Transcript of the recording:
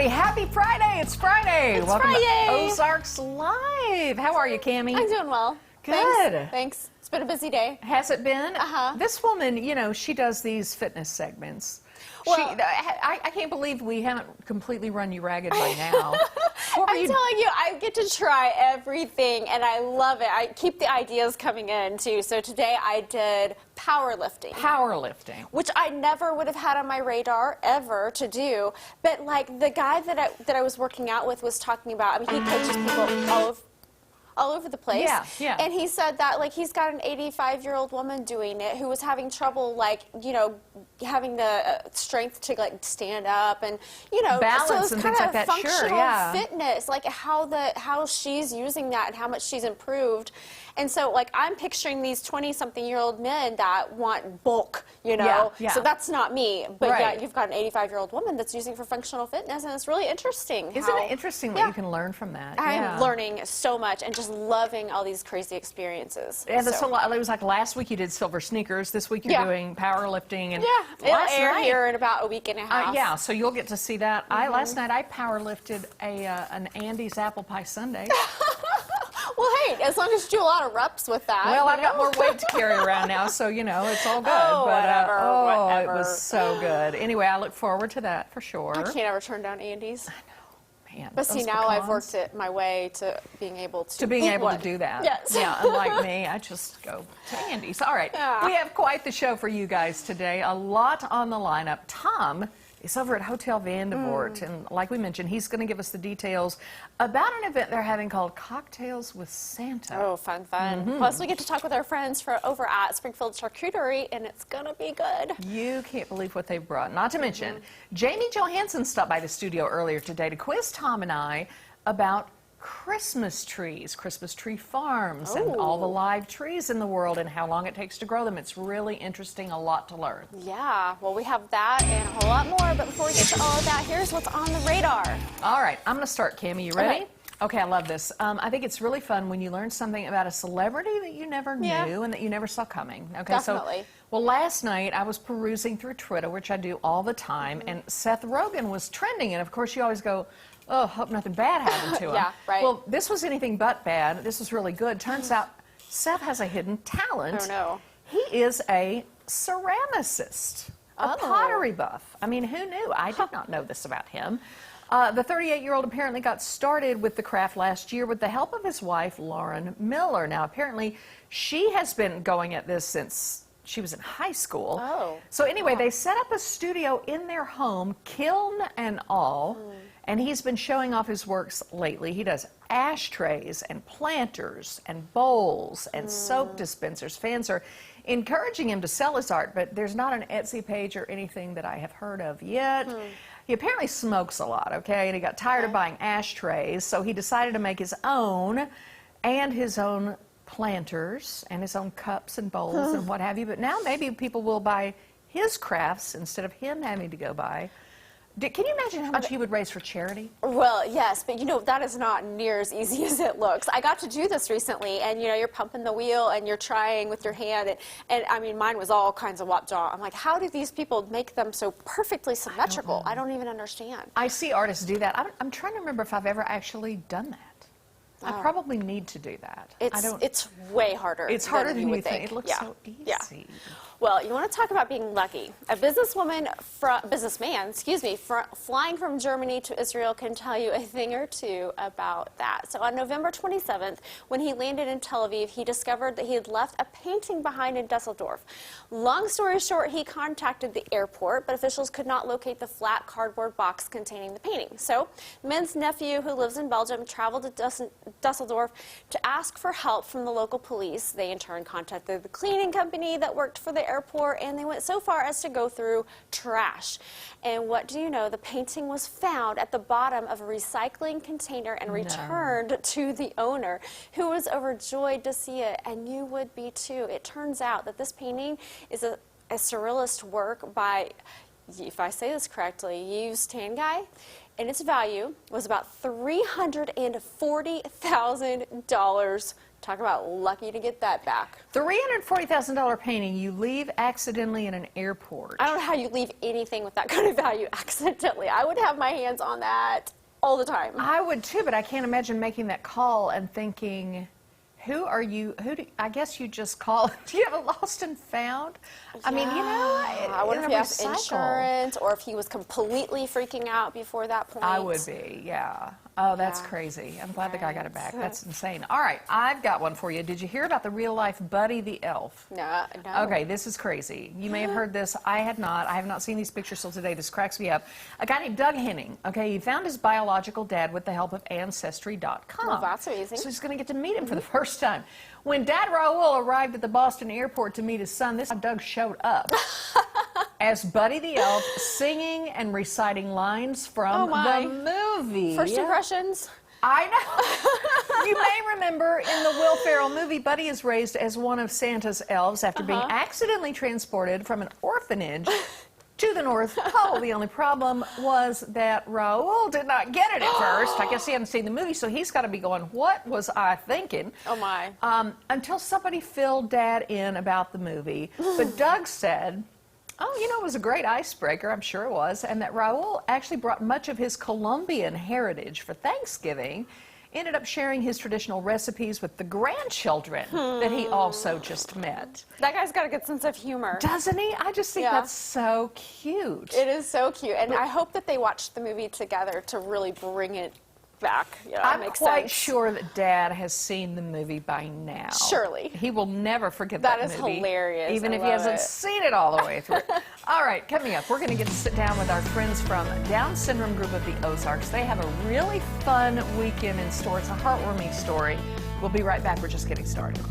everybody. Happy Friday. It's Friday. Welcome to Ozarks Live. How are you, Cammie? I'm doing well. Good. Thanks. It's been a busy day. Has it been? Uh-huh. This woman, you know, she does these fitness segments. Well, I can't believe we haven't completely run you ragged by now. I'm telling you, I get to try everything, and I love it. I keep the ideas coming in, too. So today I did powerlifting. Powerlifting. Which I never would have had on my radar ever to do. But, like, the guy that I was working out with was talking about, I mean, he coaches people all over the place. Yeah. And he said that, like, he's got an 85-year-old woman doing it who was having trouble, like, you know, having the strength to, like, stand up and, you know, balance so and it's kind things of like that. functional Sure, yeah. fitness, like how she's using that and how much she's improved. And so, like, I'm picturing these 20-something-year-old men that want bulk, you know. Yeah. So that's not me. But, Right. yeah, you've got an 85-year-old woman that's using it for functional fitness, and it's really interesting. Isn't it interesting that you can learn from that? I'm learning so much and just loving all these crazy experiences. Yeah, that's a lot. It was like last week you did silver sneakers. This week you're doing powerlifting. And it'll air here in about a week and a half. Yeah, so you'll get to see that. Last night I powerlifted an Andy's apple pie sundae. Well, hey, as long as you do a lot of reps with that. Well, I've got more weight to carry around now, so, you know, it's all good. Oh, but, whatever. It was so good. Anyway, I look forward to that for sure. I can't ever turn down Andy's. I know, man. But see, now I've worked it my way to being able to to do that. Yes. Yeah, unlike me, I just go to Andy's. All right. Yeah. We have quite the show for you guys today. A lot on the lineup. Tom is over at Hotel Vandevort, and like we mentioned, he's going to give us the details about an event they're having called Cocktails with Santa. Oh, fun. Plus, we get to talk with our friends over at Springfield Charcuterie, and it's going to be good. You can't believe what they've brought. Not to mention, Jamie Johansson stopped by the studio earlier today to quiz Tom and I about Christmas trees, Christmas tree farms, and all the live trees in the world and how long it takes to grow them. It's really interesting, a lot to learn. Yeah, well, we have that and a whole lot more, but before we get to all of that, here's what's on the radar. All right, I'm going to start, Cammie. You ready? Okay. Okay, I love this. I think it's really fun when you learn something about a celebrity that you never knew and that you never saw coming. Okay, Definitely. Well, last night I was perusing through Twitter, which I do all the time, and Seth Rogen was trending, and of course you always go, oh, hope nothing bad happened to him. Yeah, right. Well, this was anything but bad. This was really good. Turns out Seth has a hidden talent. Oh, no. He is a ceramicist, a pottery buff. I mean, who knew? I did not know this about him. The 38-year-old apparently got started with the craft last year with the help of his wife, Lauren Miller. Now, apparently, she has been going at this since she was in high school. Oh. So anyway, they set up a studio in their home, kiln and all, and he's been showing off his works lately. He does ashtrays and planters and bowls and soap dispensers. Fans are encouraging him to sell his art, but there's not an Etsy page or anything that I have heard of yet. He apparently smokes a lot, okay, and he got tired of buying ashtrays, so he decided to make his own and his own planters and his own cups and bowls and what have you. But now maybe people will buy his crafts instead of him having to go buy. Can you imagine how much he would raise for charity? Well, yes, but you know, that is not near as easy as it looks. I got to do this recently, and you know, you're pumping the wheel and you're trying with your hand, and I mean, mine was all kinds of wop jaw. I'm like, how do these people make them so perfectly symmetrical? I don't even understand. I see artists do that. I'm trying to remember if I've ever actually done that. I probably need to do that. It's way harder. It's harder than you you would think. It looks so easy. Yeah. Well, you want to talk about being lucky. A businessman, flying from Germany to Israel can tell you a thing or two about that. So on November 27th, when he landed in Tel Aviv, he discovered that he had left a painting behind in Dusseldorf. Long story short, he contacted the airport, but officials could not locate the flat cardboard box containing the painting. So the man's nephew, who lives in Belgium, traveled to Dusseldorf to ask for help from the local police. They in turn contacted the cleaning company that worked for the airport, and they went so far as to go through trash. And what do you know? The painting was found at the bottom of a recycling container and returned to the owner, who was overjoyed to see it, and you would be too. It turns out that this painting is a surrealist work by, if I say this correctly, Yves Tanguy. and its value was about $340,000. Talk about lucky to get that back. $340,000 painting you leave accidentally in an airport. I don't know how you leave anything with that kind of value accidentally. I would have my hands on that all the time. I would too, but I can't imagine making that call and thinking, who are you? I guess you just call. Do you have a lost and found? I mean, I wonder if he has recycle. insurance or if he was completely freaking out before that point. I would be, yeah. Oh, that's crazy. I'm glad the guy got it back. That's insane. All right, I've got one for you. Did you hear about the real-life Buddy the Elf? No. Okay, this is crazy. You may have heard this. I had not. I have not seen these pictures till today. This cracks me up. A guy named Doug Henning, okay, he found his biological dad with the help of Ancestry.com. Well, that's amazing. So he's going to get to meet him for the first time. When Dad Raoul arrived at the Boston airport to meet his son, this Doug showed up as Buddy the Elf, singing and reciting lines from the movie. First impressions? I know. You may remember in the Will Ferrell movie, Buddy is raised as one of Santa's elves after being accidentally transported from an orphanage to the North Pole. The only problem was that Raoul did not get it at first. I guess he hadn't seen the movie, so he's got to be going, what was I thinking? Oh, my. Until somebody filled Dad in about the movie. But Doug said, oh, you know, it was a great icebreaker, I'm sure it was, and that Raoul actually brought much of his Colombian heritage for Thanksgiving, ended up sharing his traditional recipes with the grandchildren that he also just met. That guy's got a good sense of humor. Doesn't he? I just think that's so cute. It is so cute, and I hope that they watched the movie together to really bring it back. Yeah, I'm makes quite sense. sure that Dad has seen the movie by now. Surely. He will never forget that movie. That is hilarious. Even I if he love hasn't it. seen it all the way through. All right, coming up, we're going to get to sit down with our friends from Down Syndrome Group of the Ozarks. They have a really fun weekend in store. It's a heartwarming story. We'll be right back. We're just getting started.